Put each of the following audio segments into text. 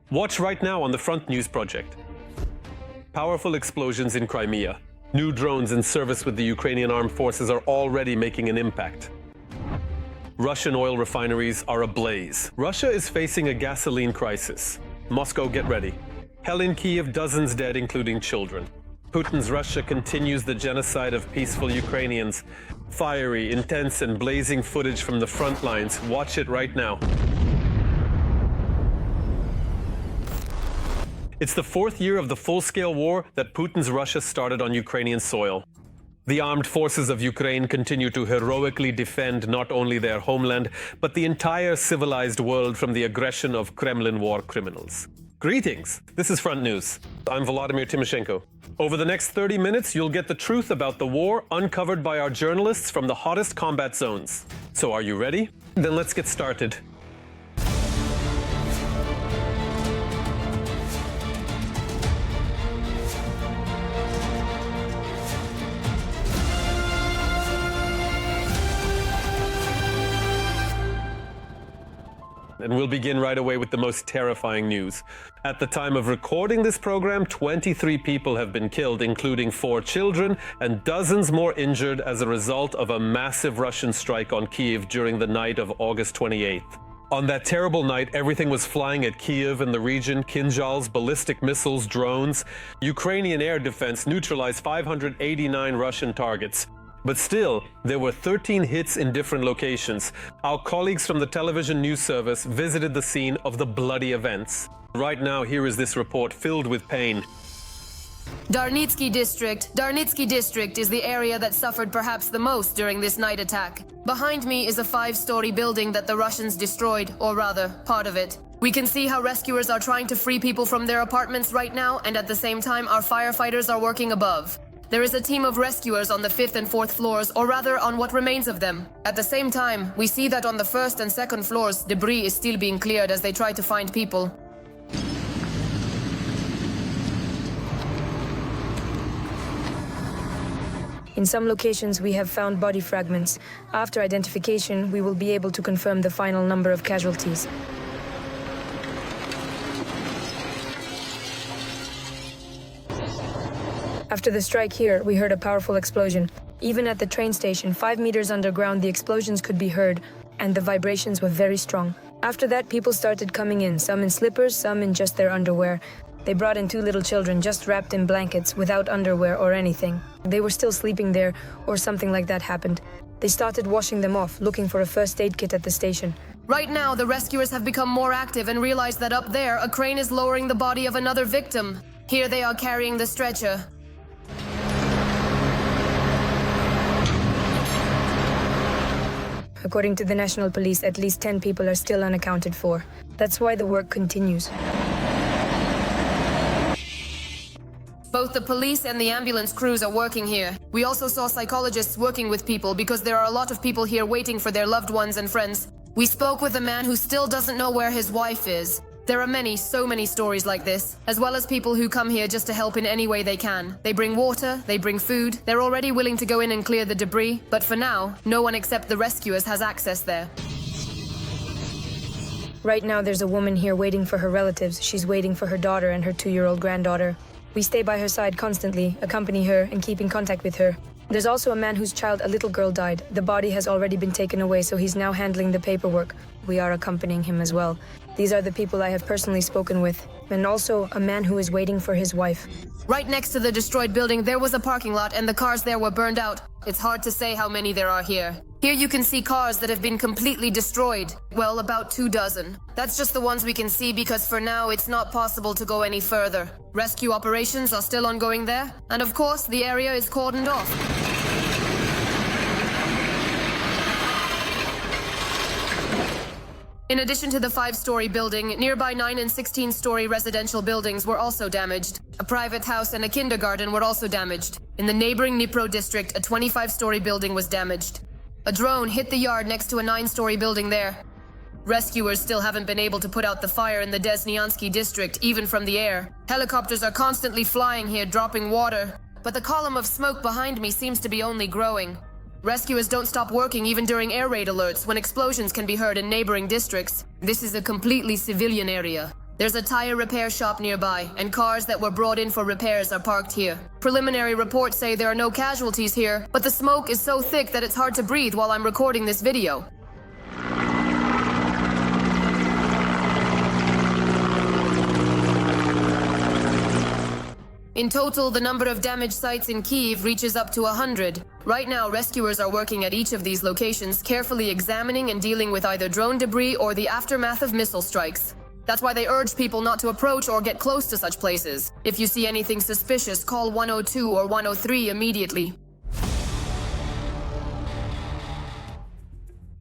Watch right now on the Front News Project. Powerful explosions in Crimea. New drones in service with the Ukrainian Armed Forces are already making an impact. Russian oil refineries are ablaze. Russia is facing a gasoline crisis. Moscow, get ready. Hell in Kiev, dozens dead, including children. Putin's Russia continues the genocide of peaceful Ukrainians. Fiery, intense, and blazing footage from the front lines. Watch it right now. It's the fourth year of the full-scale war that Putin's Russia started on Ukrainian soil. The armed forces of Ukraine continue to heroically defend not only their homeland, but the entire civilized world from the aggression of Kremlin war criminals. Greetings! This is Front News. I'm Vladimir Timoshenko. Over the next 30 minutes, you'll get the truth about the war uncovered by our journalists from the hottest combat zones. So are you ready? Then let's get started. And we'll begin right away with the most terrifying news. At the time of recording this program, 23 people have been killed, including 4 children, and dozens more injured as a result of a massive Russian strike on Kyiv during the night of August 28th. On that terrible night, everything was flying at Kiev and the region: Kinzhals, ballistic missiles, drones. Ukrainian air defense neutralized 589 Russian targets. But still, there were 13 hits in different locations. Our colleagues from the television news service visited the scene of the bloody events. Right now, here is this report filled with pain. Darnitsky district is the area that suffered perhaps the most during this night attack. Behind me is a 5-story building that the Russians destroyed, or rather, part of it. We can see how rescuers are trying to free people from their apartments right now, and at the same time, our firefighters are working above. There is a team of rescuers on the 5th and 4th floors, or rather on what remains of them. At the same time, we see that on the 1st and 2nd floors, debris is still being cleared as they try to find people. In some locations, we have found body fragments. After identification, we will be able to confirm the final number of casualties. After the strike here, we heard a powerful explosion. Even at the train station, 5 meters underground, the explosions could be heard, and the vibrations were very strong. After that, people started coming in, some in slippers, some in just their underwear. They brought in 2 little children, just wrapped in blankets, without underwear or anything. They were still sleeping there, or something like that happened. They started washing them off, looking for a first aid kit at the station. Right now, the rescuers have become more active and realized that up there, a crane is lowering the body of another victim. Here they are carrying the stretcher. According to the National Police, at least 10 people are still unaccounted for. That's why the work continues. Both the police and the ambulance crews are working here. We also saw psychologists working with people because there are a lot of people here waiting for their loved ones and friends. We spoke with a man who still doesn't know where his wife is. There are so many stories like this, as well as people who come here just to help in any way they can. They bring water, they bring food, they're already willing to go in and clear the debris, but for now, no one except the rescuers has access there. Right now, there's a woman here waiting for her relatives. She's waiting for her daughter and her 2-year-old granddaughter. We stay by her side constantly, accompany her, and keep in contact with her. There's also a man whose child, a little girl, died. The body has already been taken away, so he's now handling the paperwork. We are accompanying him as well. These are the people I have personally spoken with. And also a man who is waiting for his wife. Right next to the destroyed building, there was a parking lot and the cars there were burned out. It's hard to say how many there are here. Here you can see cars that have been completely destroyed. Well, about 2 dozen. That's just the ones we can see because for now it's not possible to go any further. Rescue operations are still ongoing there. And of course, the area is cordoned off. In addition to the 5-story building, nearby 9 and 16-story residential buildings were also damaged. A private house and a kindergarten were also damaged. In the neighboring Dnipro district, a 25-story building was damaged. A drone hit the yard next to a 9-story building there. Rescuers still haven't been able to put out the fire in the Desnyansky district, even from the air. Helicopters are constantly flying here, dropping water. But the column of smoke behind me seems to be only growing. Rescuers don't stop working even during air raid alerts when explosions can be heard in neighboring districts. This is a completely civilian area. There's a tire repair shop nearby, and cars that were brought in for repairs are parked here. Preliminary reports say there are no casualties here, but the smoke is so thick that it's hard to breathe while I'm recording this video. In total, the number of damaged sites in Kyiv reaches up to 100. Right now, rescuers are working at each of these locations, carefully examining and dealing with either drone debris or the aftermath of missile strikes. That's why they urge people not to approach or get close to such places. If you see anything suspicious, call 102 or 103 immediately.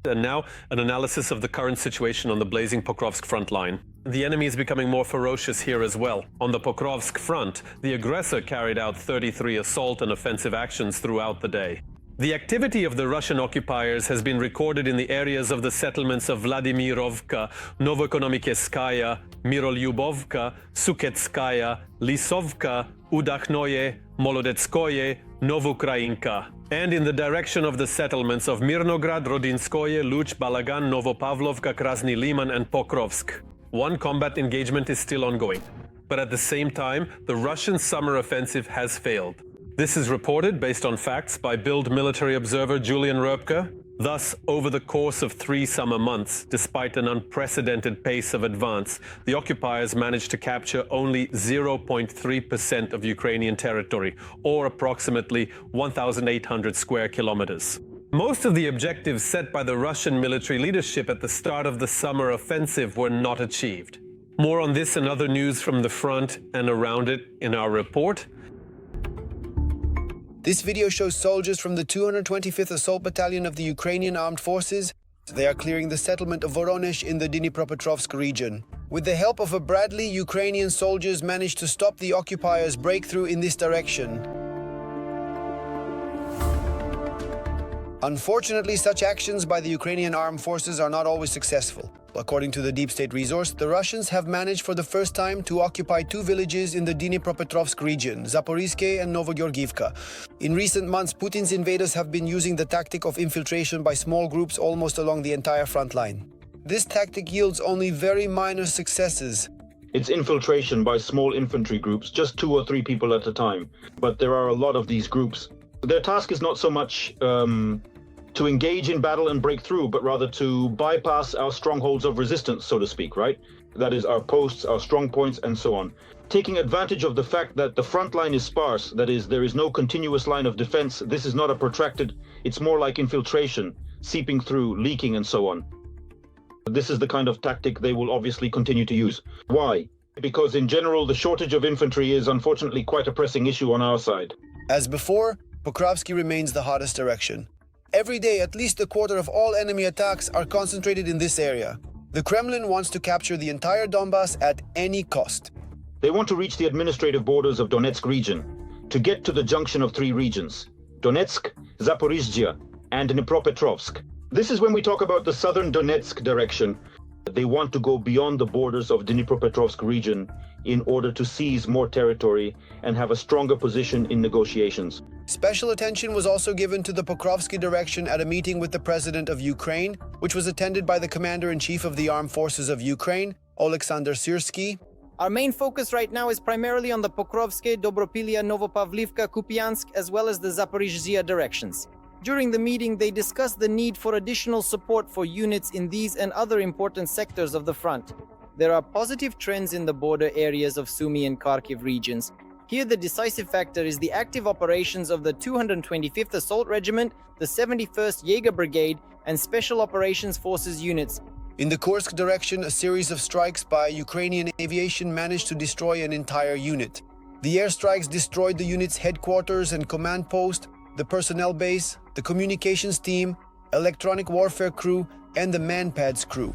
And now, an analysis of the current situation on the blazing Pokrovsk front line. The enemy is becoming more ferocious here as well. On the Pokrovsk front, the aggressor carried out 33 assault and offensive actions throughout the day. The activity of the Russian occupiers has been recorded in the areas of the settlements of Vladimirovka, Novoekonomikeskaya, Mirolyubovka, Suketskaya, Lisovka, Udakhnoye, Molodetskoye, Novukrainka, and in the direction of the settlements of Mirnograd, Rodinskoye, Luch, Balagan, Novopavlovka, Krasny Lyman and Pokrovsk. One combat engagement is still ongoing, but at the same time, the Russian summer offensive has failed. This is reported based on facts by Bild military observer Julian Röpke. Thus, over the course of 3 summer months, despite an unprecedented pace of advance, the occupiers managed to capture only 0.3% of Ukrainian territory, or approximately 1,800 square kilometers. Most of the objectives set by the Russian military leadership at the start of the summer offensive were not achieved. More on this and other news from the front and around it in our report. This video shows soldiers from the 225th Assault Battalion of the Ukrainian Armed Forces. They are clearing the settlement of Voronezh in the Dnipropetrovsk region. With the help of a Bradley, Ukrainian soldiers managed to stop the occupiers' breakthrough in this direction. Unfortunately, such actions by the Ukrainian Armed Forces are not always successful. According to the Deep State resource, the Russians have managed for the first time to occupy 2 villages in the Dnipropetrovsk region, Zaporizhzhye and Novogeorgivka. In recent months, Putin's invaders have been using the tactic of infiltration by small groups almost along the entire front line. This tactic yields only very minor successes. It's infiltration by small infantry groups, just 2 or 3 people at a time. But there are a lot of these groups. Their task is not so much to engage in battle and break through, but rather to bypass our strongholds of resistance, so to speak, right? That is our posts, our strong points, and so on. Taking advantage of the fact that the front line is sparse, that is, there is no continuous line of defense, this is not a protracted, it's more like infiltration, seeping through, leaking, and so on. This is the kind of tactic they will obviously continue to use. Why? Because in general, the shortage of infantry is unfortunately quite a pressing issue on our side. As before, Pokrovsk remains the hottest direction. Every day, at least a quarter of all enemy attacks are concentrated in this area. The Kremlin wants to capture the entire Donbass at any cost. They want to reach the administrative borders of Donetsk region, to get to the junction of 3 regions, Donetsk, Zaporizhzhye, and Dnipropetrovsk. This is when we talk about the southern Donetsk direction. They want to go beyond the borders of Dnipropetrovsk region in order to seize more territory and have a stronger position in negotiations. Special attention was also given to the Pokrovsky direction at a meeting with the President of Ukraine, which was attended by the Commander-in-Chief of the Armed Forces of Ukraine, Oleksandr Syrsky. Our main focus right now is primarily on the Pokrovsk, Dobropilya, Novopavlivka, Kupiansk, as well as the Zaporizhzhye directions. During the meeting, they discussed the need for additional support for units in these and other important sectors of the front. There are positive trends in the border areas of Sumy and Kharkiv regions. Here, the decisive factor is the active operations of the 225th Assault Regiment, the 71st Jaeger Brigade, and Special Operations Forces units. In the Kursk direction, a series of strikes by Ukrainian aviation managed to destroy an entire unit. The airstrikes destroyed the unit's headquarters and command post, the personnel base, the communications team, electronic warfare crew, and the manpads crew.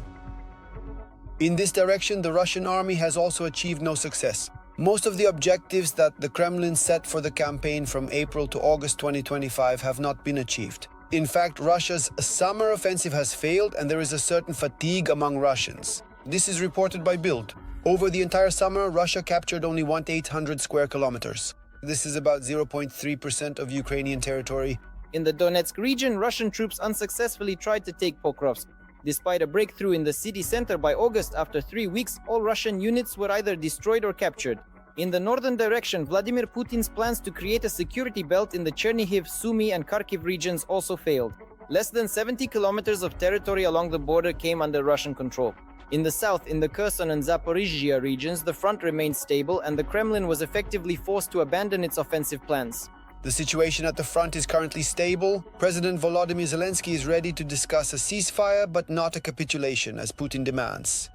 In this direction, the Russian army has also achieved no success. Most of the objectives that the Kremlin set for the campaign from April to August 2025 have not been achieved. In fact, Russia's summer offensive has failed and there is a certain fatigue among Russians. This is reported by Bild. Over the entire summer, Russia captured only 1,800 square kilometers. This is about 0.3% of Ukrainian territory. In the Donetsk region, Russian troops unsuccessfully tried to take Pokrovsk. Despite a breakthrough in the city center by August, after 3 weeks, all Russian units were either destroyed or captured. In the northern direction, Vladimir Putin's plans to create a security belt in the Chernihiv, Sumy, and Kharkiv regions also failed. Less than 70 kilometers of territory along the border came under Russian control. In the south, in the Kherson and Zaporizhzhia regions, the front remained stable and the Kremlin was effectively forced to abandon its offensive plans. The situation at the front is currently stable. President Volodymyr Zelensky is ready to discuss a ceasefire, but not a capitulation, as Putin demands.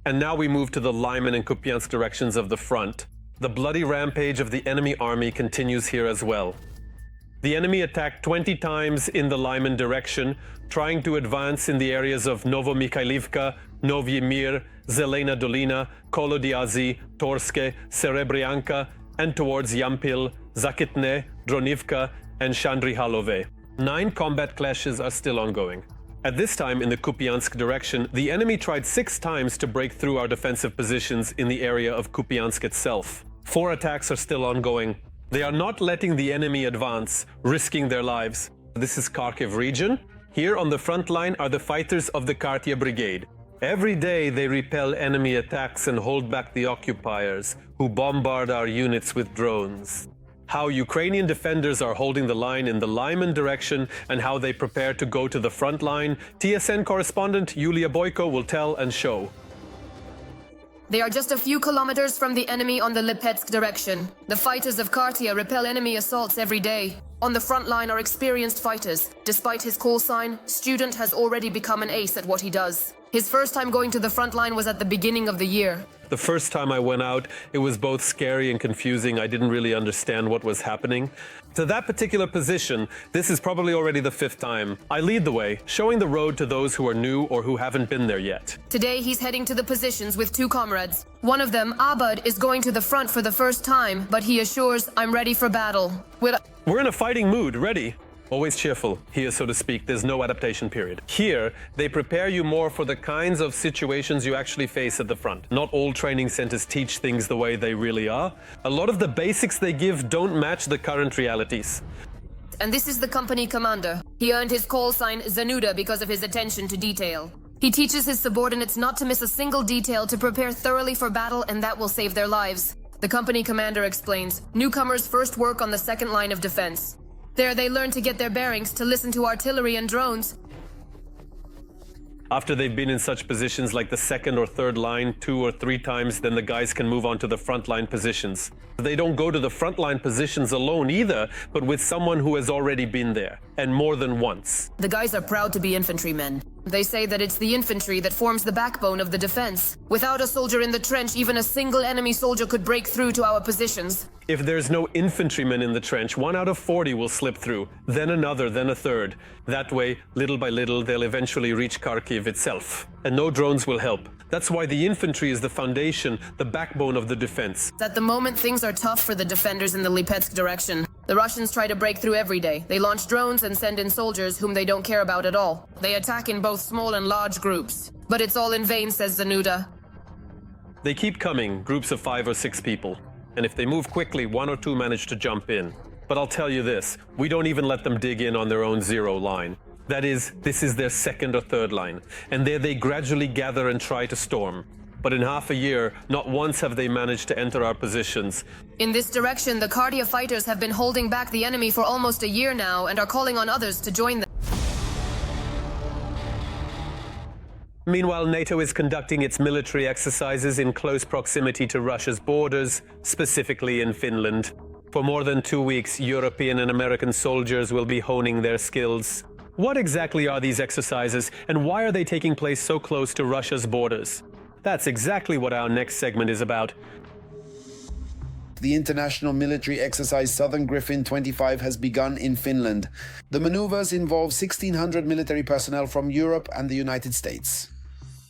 And now we move to the Lyman and Kupiansk directions of the front. The bloody rampage of the enemy army continues here as well. The enemy attacked 20 times in the Lyman direction, trying to advance in the areas of Novomikhailivka, Novyi Mir, Zelena Dolina, Kolodiazy, Torske, Serebryanka, and towards Yampil, Zakitne, Dronivka, and Shandrihalove. 9 combat clashes are still ongoing. At this time in the Kupiansk direction, the enemy tried 6 times to break through our defensive positions in the area of Kupiansk itself. 4 attacks are still ongoing. They are not letting the enemy advance, risking their lives. This is Kharkiv region. Here on the front line are the fighters of the Kartia Brigade. Every day they repel enemy attacks and hold back the occupiers, who bombard our units with drones. How Ukrainian defenders are holding the line in the Lyman direction and how they prepare to go to the front line, TSN correspondent Yulia Boyko will tell and show. They are just a few kilometers from the enemy on the Lipetsk direction. The fighters of Kartia repel enemy assaults every day. On the front line are experienced fighters. Despite his call sign, Student has already become an ace at what he does. His first time going to the front line was at the beginning of the year. The first time I went out, it was both scary and confusing. I didn't really understand what was happening. To that particular position, this is probably already the 5th time. I lead the way, showing the road to those who are new or who haven't been there yet. Today he's heading to the positions with 2 comrades. One of them, Abad, is going to the front for the first time, but he assures, "I'm ready for battle." We're in a fighting mood, ready. Always cheerful. Here, so to speak, there's no adaptation period. Here, they prepare you more for the kinds of situations you actually face at the front. Not all training centers teach things the way they really are. A lot of the basics they give don't match the current realities. And this is the company commander. He earned his call sign Zanuda because of his attention to detail. He teaches his subordinates not to miss a single detail, to prepare thoroughly for battle, and that will save their lives. The company commander explains, newcomers first work on the second line of defense. There they learn to get their bearings, to listen to artillery and drones. After they've been in such positions like the second or third line 2 or 3 times, then the guys can move on to the frontline positions. They don't go to the frontline positions alone either, but with someone who has already been there, and more than once. The guys are proud to be infantrymen. They say that it's the infantry that forms the backbone of the defense. Without a soldier in the trench, even a single enemy soldier could break through to our positions. If there's no infantrymen in the trench, 1 out of 40 will slip through, then another, then a third. That way, little by little, they'll eventually reach Kharkiv itself. And no drones will help. That's why the infantry is the foundation, the backbone of the defense. At the moment, things are tough for the defenders in the Lipetsk direction. The Russians try to break through every day. They launch drones and send in soldiers whom they don't care about at all. They attack in both small and large groups. But it's all in vain, says Zanuda. They keep coming, groups of 5 or 6 people. And if they move quickly, 1 or 2 manage to jump in. But I'll tell you this, we don't even let them dig in on their own 0 line. That is, this is their 2nd or 3rd line. And there they gradually gather and try to storm. But in half a year, not once have they managed to enter our positions. In this direction, the Kartia fighters have been holding back the enemy for almost a year now and are calling on others to join them. Meanwhile, NATO is conducting its military exercises in close proximity to Russia's borders, specifically in Finland. For more than 2 weeks, European and American soldiers will be honing their skills. What exactly are these exercises, and why are they taking place so close to Russia's borders? That's exactly what our next segment is about. The international military exercise Southern Griffin 25 has begun in Finland. The maneuvers involve 1,600 military personnel from Europe and the United States.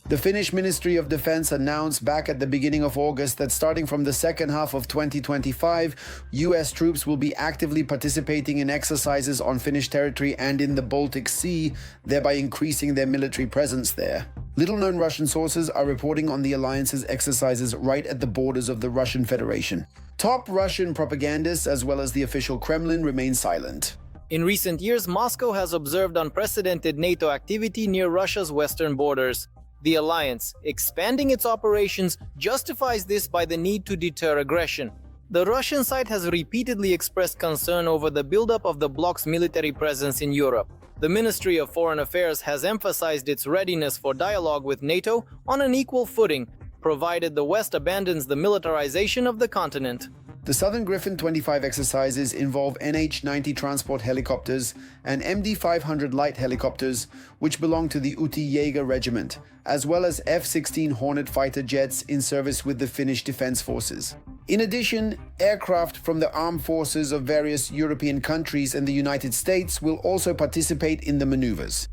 The Finnish Ministry of Defense announced back at the beginning of August that starting from the second half of 2025, US troops will be actively participating in exercises on Finnish territory and in the Baltic Sea, thereby increasing their military presence there. Little-known Russian sources are reporting on the alliance's exercises right at the borders of the Russian Federation. Top Russian propagandists, as well as the official Kremlin, remain silent. In recent years, Moscow has observed unprecedented NATO activity near Russia's western borders. The alliance, expanding its operations, justifies this by the need to deter aggression. The Russian side has repeatedly expressed concern over the buildup of the bloc's military presence in Europe. The Ministry of Foreign Affairs has emphasized its readiness for dialogue with NATO on an equal footing, provided the West abandons the militarization of the continent. The Southern Griffin 25 exercises involve NH-90 transport helicopters and MD-500 light helicopters, which belong to the Uti Jaeger Regiment, as well as F-16 Hornet fighter jets in service with the Finnish Defense Forces. In addition, aircraft from the armed forces of various European countries and the United States will also participate in the maneuvers.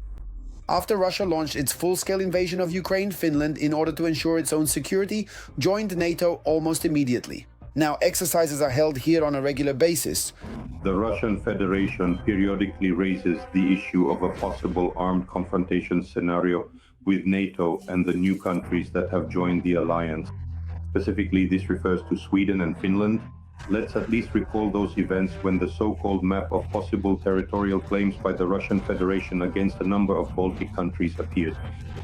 After Russia launched its full-scale invasion of Ukraine, Finland, in order to ensure its own security, joined NATO almost immediately. Now, exercises are held here on a regular basis. The Russian Federation periodically raises the issue of a possible armed confrontation scenario with NATO and the new countries that have joined the alliance. Specifically, this refers to Sweden and Finland. Let's at least recall those events when the so-called map of possible territorial claims by the Russian Federation against a number of Baltic countries appeared.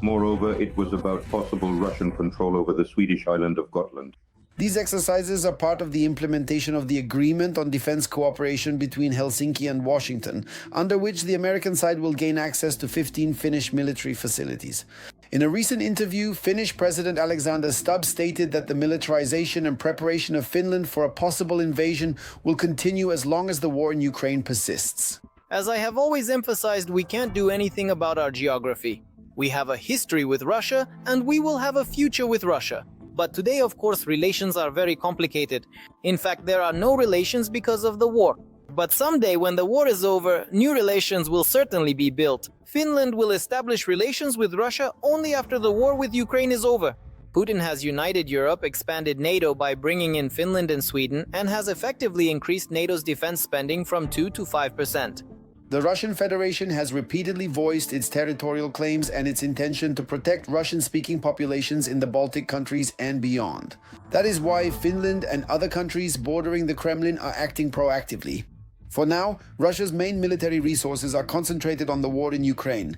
Moreover, it was about possible Russian control over the Swedish island of Gotland. These exercises are part of the implementation of the Agreement on Defense Cooperation between Helsinki and Washington, under which the American side will gain access to 15 Finnish military facilities. In a recent interview, Finnish President Alexander Stubb stated that the militarization and preparation of Finland for a possible invasion will continue as long as the war in Ukraine persists. As I have always emphasized, we can't do anything about our geography. We have a history with Russia, and we will have a future with Russia. But today, of course, relations are very complicated. In fact, there are no relations because of the war. But someday, when the war is over, new relations will certainly be built. Finland will establish relations with Russia only after the war with Ukraine is over. Putin has united Europe, expanded NATO by bringing in Finland and Sweden, and has effectively increased NATO's defense spending from 2 to 5%. The Russian Federation has repeatedly voiced its territorial claims and its intention to protect Russian-speaking populations in the Baltic countries and beyond. That is why Finland and other countries bordering the Kremlin are acting proactively. For now, Russia's main military resources are concentrated on the war in Ukraine.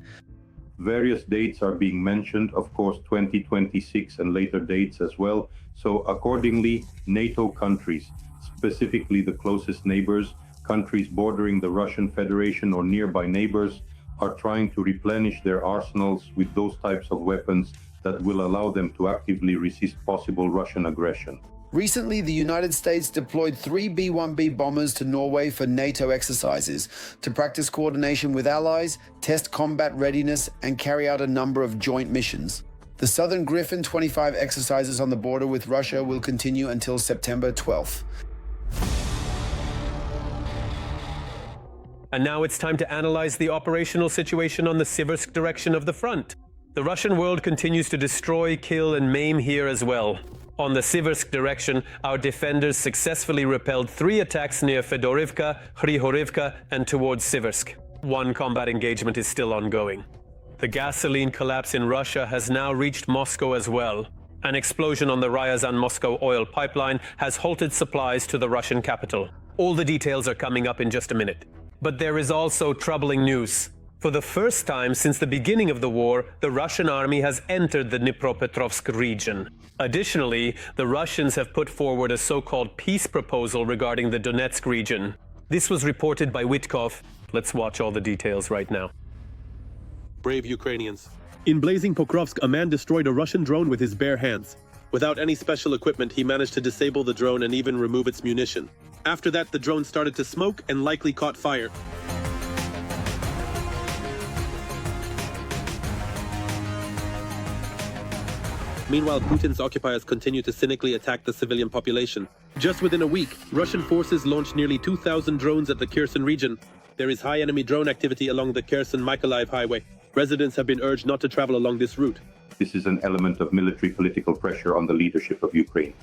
Various dates are being mentioned, of course 2026 and later dates as well. So accordingly, NATO countries, specifically the closest neighbors, countries bordering the Russian Federation or nearby neighbors, are trying to replenish their arsenals with those types of weapons that will allow them to actively resist possible Russian aggression. Recently, the United States deployed 3 B-1B bombers to Norway for NATO exercises to practice coordination with allies, test combat readiness, and carry out a number of joint missions. The Southern Griffin 25 exercises on the border with Russia will continue until September 12th. And now it's time to analyze the operational situation on the Siversk direction of the front. The Russian world continues to destroy, kill, and maim here as well. On the Siversk direction, our defenders successfully repelled 3 attacks near Fedorivka, Hrihorivka, and towards Siversk. 1 combat engagement is still ongoing. The gasoline collapse in Russia has now reached Moscow as well. An explosion on the Ryazan-Moscow oil pipeline has halted supplies to the Russian capital. All the details are coming up in just a minute. But there is also troubling news. For the first time since the beginning of the war, the Russian army has entered the Dnipropetrovsk region. Additionally, the Russians have put forward a so-called peace proposal regarding the Donetsk region. This was reported by Witkov. Let's watch all the details right now. Brave Ukrainians. In blazing Pokrovsk, a man destroyed a Russian drone with his bare hands. Without any special equipment, he managed to disable the drone and even remove its munition. After that, the drone started to smoke and likely caught fire. Meanwhile, Putin's occupiers continue to cynically attack the civilian population. Just within a week, Russian forces launched nearly 2,000 drones at the Kherson region. There is high enemy drone activity along the Kherson-Mykolaiv highway. Residents have been urged not to travel along this route. This is an element of military political pressure on the leadership of Ukraine.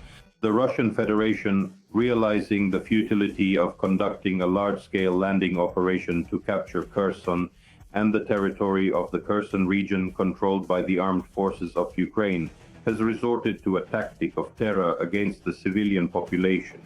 The Russian Federation, realizing the futility of conducting a large-scale landing operation to capture Kherson and the territory of the Kherson region controlled by the armed forces of Ukraine, has resorted to a tactic of terror against the civilian population.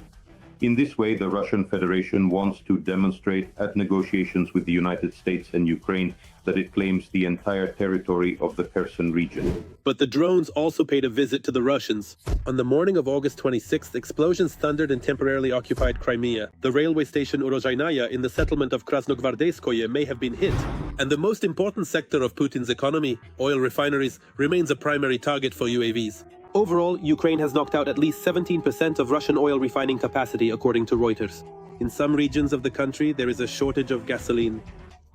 In this way, the Russian Federation wants to demonstrate at negotiations with the United States and Ukraine that it claims the entire territory of the Kherson region. But the drones also paid a visit to the Russians. On the morning of August 26th, explosions thundered in temporarily occupied Crimea. The railway station Urozhainaya in the settlement of Krasnogvardeyskoye may have been hit. And the most important sector of Putin's economy, oil refineries, remains a primary target for UAVs. Overall, Ukraine has knocked out at least 17% of Russian oil refining capacity, according to Reuters. In some regions of the country, there is a shortage of gasoline.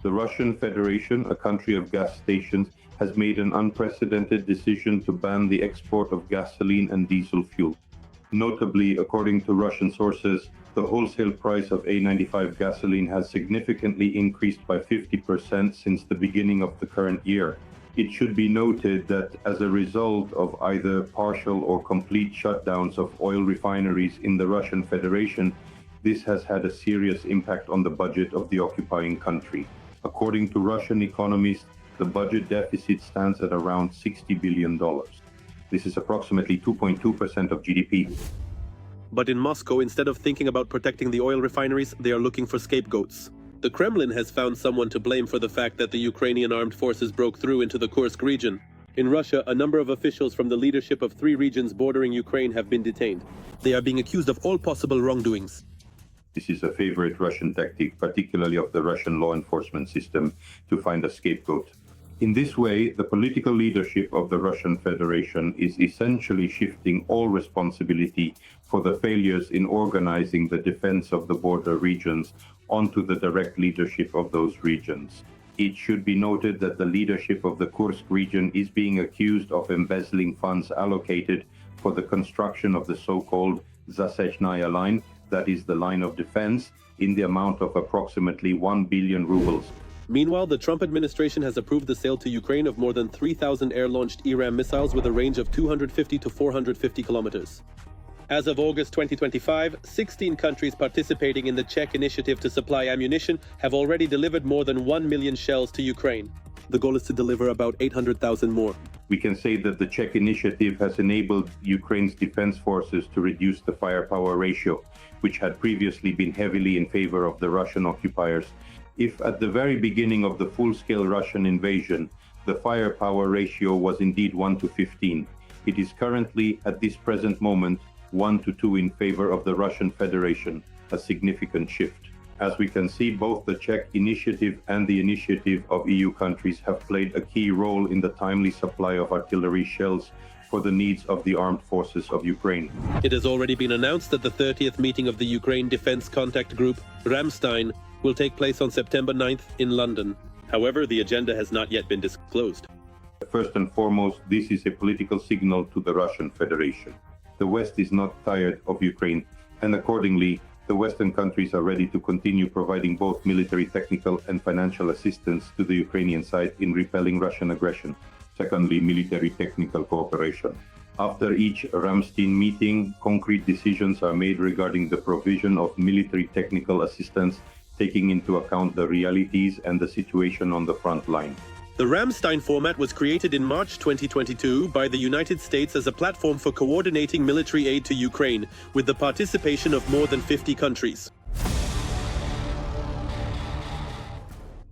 The Russian Federation, a country of gas stations, has made an unprecedented decision to ban the export of gasoline and diesel fuel. Notably, according to Russian sources, the wholesale price of A95 gasoline has significantly increased by 50% since the beginning of the current year. It should be noted that as a result of either partial or complete shutdowns of oil refineries in the Russian Federation, this has had a serious impact on the budget of the occupying country. According to Russian economists, the budget deficit stands at around $60 billion. This is approximately 2.2% of GDP. But in Moscow, instead of thinking about protecting the oil refineries, they are looking for scapegoats. The Kremlin has found someone to blame for the fact that the Ukrainian Armed Forces broke through into the Kursk region. In Russia, a number of officials from the leadership of 3 regions bordering Ukraine have been detained. They are being accused of all possible wrongdoings. This is a favorite Russian tactic, particularly of the Russian law enforcement system, to find a scapegoat. In this way, the political leadership of the Russian Federation is essentially shifting all responsibility for the failures in organizing the defense of the border regions onto the direct leadership of those regions. It should be noted that the leadership of the Kursk region is being accused of embezzling funds allocated for the construction of the so-called Zasechnaya line, that is the line of defense, in the amount of approximately 1 billion rubles. Meanwhile, the Trump administration has approved the sale to Ukraine of more than 3,000 air-launched ERAM missiles with a range of 250 to 450 kilometers. As of August 2025, 16 countries participating in the Czech initiative to supply ammunition have already delivered more than 1 million shells to Ukraine. The goal is to deliver about 800,000 more. We can say that the Czech initiative has enabled Ukraine's defense forces to reduce the firepower ratio, which had previously been heavily in favor of the Russian occupiers. If at the very beginning of the full-scale Russian invasion, the firepower ratio was indeed 1 to 15, it is currently, at this present moment, 1 to 2 in favor of the Russian Federation, a significant shift. As we can see, both the Czech initiative and the initiative of EU countries have played a key role in the timely supply of artillery shells for the needs of the armed forces of Ukraine. It has already been announced that the 30th meeting of the Ukraine Defense Contact Group, Ramstein, will take place on September 9th in London. However, the agenda has not yet been disclosed. First and foremost, this is a political signal to the Russian Federation. The West is not tired of Ukraine, and accordingly, the Western countries are ready to continue providing both military, technical, and financial assistance to the Ukrainian side in repelling Russian aggression. Secondly, military technical cooperation. After each Ramstein meeting, concrete decisions are made regarding the provision of military technical assistance, taking into account the realities and the situation on the front line. The Ramstein format was created in March 2022 by the United States as a platform for coordinating military aid to Ukraine, with the participation of more than 50 countries.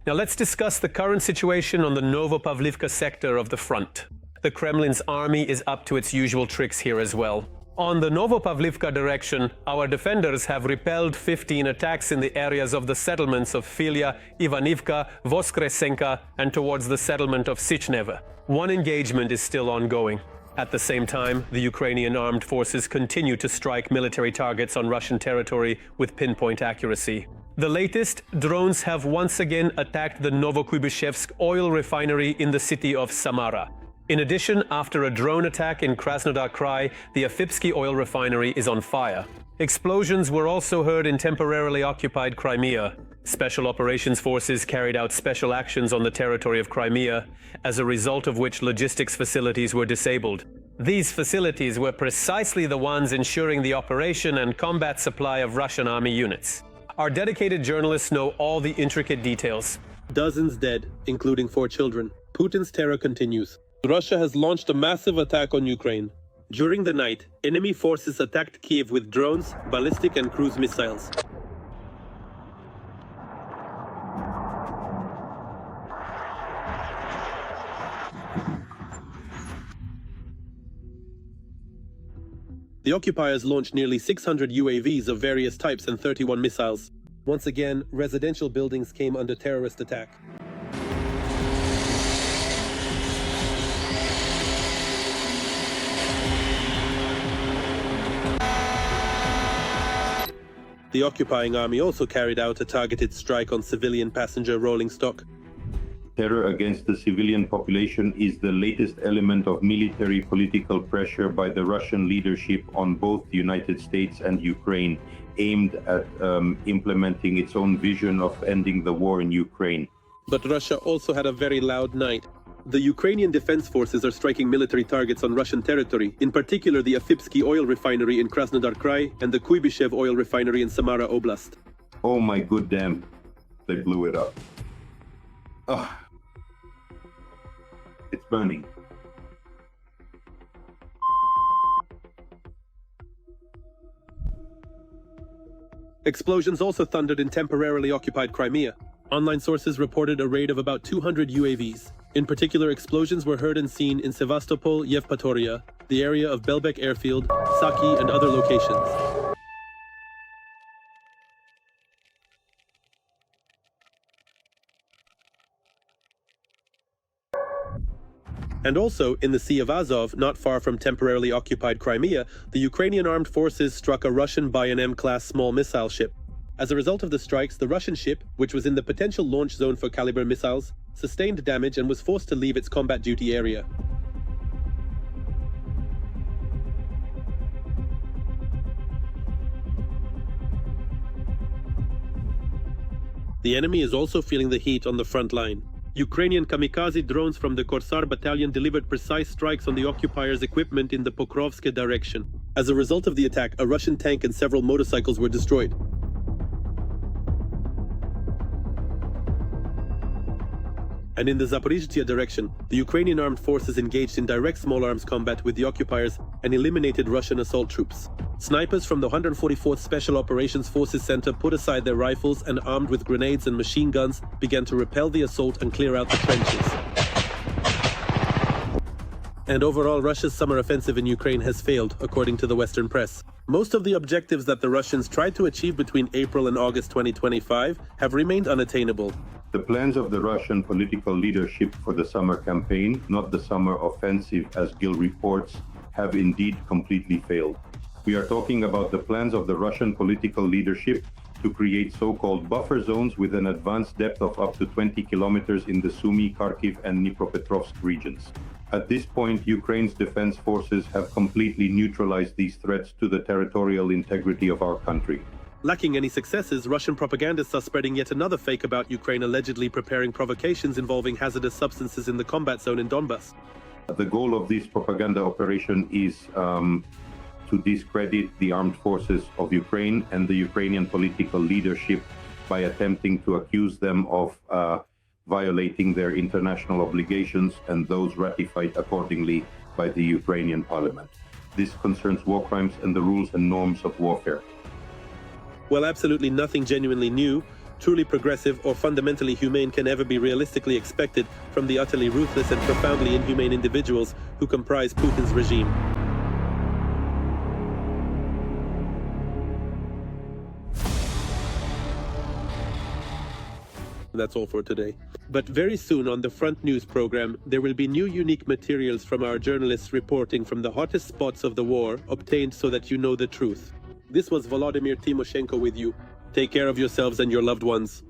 Now let's discuss the current situation on the Novopavlivka sector of the front. The Kremlin's army is up to its usual tricks here as well. On the Novopavlivka direction, our defenders have repelled 15 attacks in the areas of the settlements of Filia, Ivanivka, Voskresenka, and towards the settlement of Sichneve. One engagement is still ongoing. At the same time, the Ukrainian armed forces continue to strike military targets on Russian territory with pinpoint accuracy. The latest, drones have once again attacked the Novokuybishevsk oil refinery in the city of Samara. In addition, after a drone attack in Krasnodar Krai, the Afipsky oil refinery is on fire. Explosions were also heard in temporarily occupied Crimea. Special operations forces carried out special actions on the territory of Crimea, as a result of which logistics facilities were disabled. These facilities were precisely the ones ensuring the operation and combat supply of Russian army units. Our dedicated journalists know all the intricate details. Dozens dead, including 4 children. Putin's terror continues. Russia has launched a massive attack on Ukraine. During the night, enemy forces attacked Kiev with drones, ballistic and cruise missiles. The occupiers launched nearly 600 UAVs of various types and 31 missiles. Once again, residential buildings came under terrorist attack. The occupying army also carried out a targeted strike on civilian passenger rolling stock. Terror against the civilian population is the latest element of military political pressure by the Russian leadership on both the United States and Ukraine, aimed at implementing its own vision of ending the war in Ukraine. But Russia also had a very loud night. The Ukrainian defense forces are striking military targets on Russian territory, in particular the Afipsky oil refinery in Krasnodar Krai and the Kuibyshev oil refinery in Samara Oblast. Oh my good damn, they blew it up. Ugh. It's burning. Explosions also thundered in temporarily occupied Crimea. Online sources reported a raid of about 200 UAVs. In particular, explosions were heard and seen in Sevastopol, Yevpatoria, the area of Belbek airfield, Saki, and other locations. And also, in the Sea of Azov, not far from temporarily occupied Crimea, the Ukrainian Armed Forces struck a Russian Bayanem-class small missile ship. As a result of the strikes, the Russian ship, which was in the potential launch zone for Caliber missiles, sustained damage and was forced to leave its combat duty area. The enemy is also feeling the heat on the front line. Ukrainian kamikaze drones from the Korsar battalion delivered precise strikes on the occupiers' equipment in the Pokrovsk direction. As a result of the attack, a Russian tank and several motorcycles were destroyed. And in the Zaporizhzhia direction, the Ukrainian armed forces engaged in direct small arms combat with the occupiers and eliminated Russian assault troops. Snipers from the 144th Special Operations Forces Center put aside their rifles and, armed with grenades and machine guns, began to repel the assault and clear out the trenches. And overall, Russia's summer offensive in Ukraine has failed, according to the Western press. Most of the objectives that the Russians tried to achieve between April and August 2025 have remained unattainable. The plans of the Russian political leadership for the summer campaign, not the summer offensive as Gil reports, have indeed completely failed. We are talking about the plans of the Russian political leadership to create so-called buffer zones with an advanced depth of up to 20 kilometers in the Sumy, Kharkiv and Dnipropetrovsk regions. At this point, Ukraine's defense forces have completely neutralized these threats to the territorial integrity of our country. Lacking any successes, Russian propagandists are spreading yet another fake about Ukraine allegedly preparing provocations involving hazardous substances in the combat zone in Donbas. The goal of this propaganda operation is to discredit the armed forces of Ukraine and the Ukrainian political leadership by attempting to accuse them of violating their international obligations and those ratified accordingly by the Ukrainian parliament. This concerns war crimes and the rules and norms of warfare. Well, absolutely nothing genuinely new, truly progressive, or fundamentally humane can ever be realistically expected from the utterly ruthless and profoundly inhumane individuals who comprise Putin's regime. That's all for today. But very soon on the Front News program, there will be new unique materials from our journalists reporting from the hottest spots of the war, obtained so that you know the truth. This was Volodymyr Timoshenko with you. Take care of yourselves and your loved ones.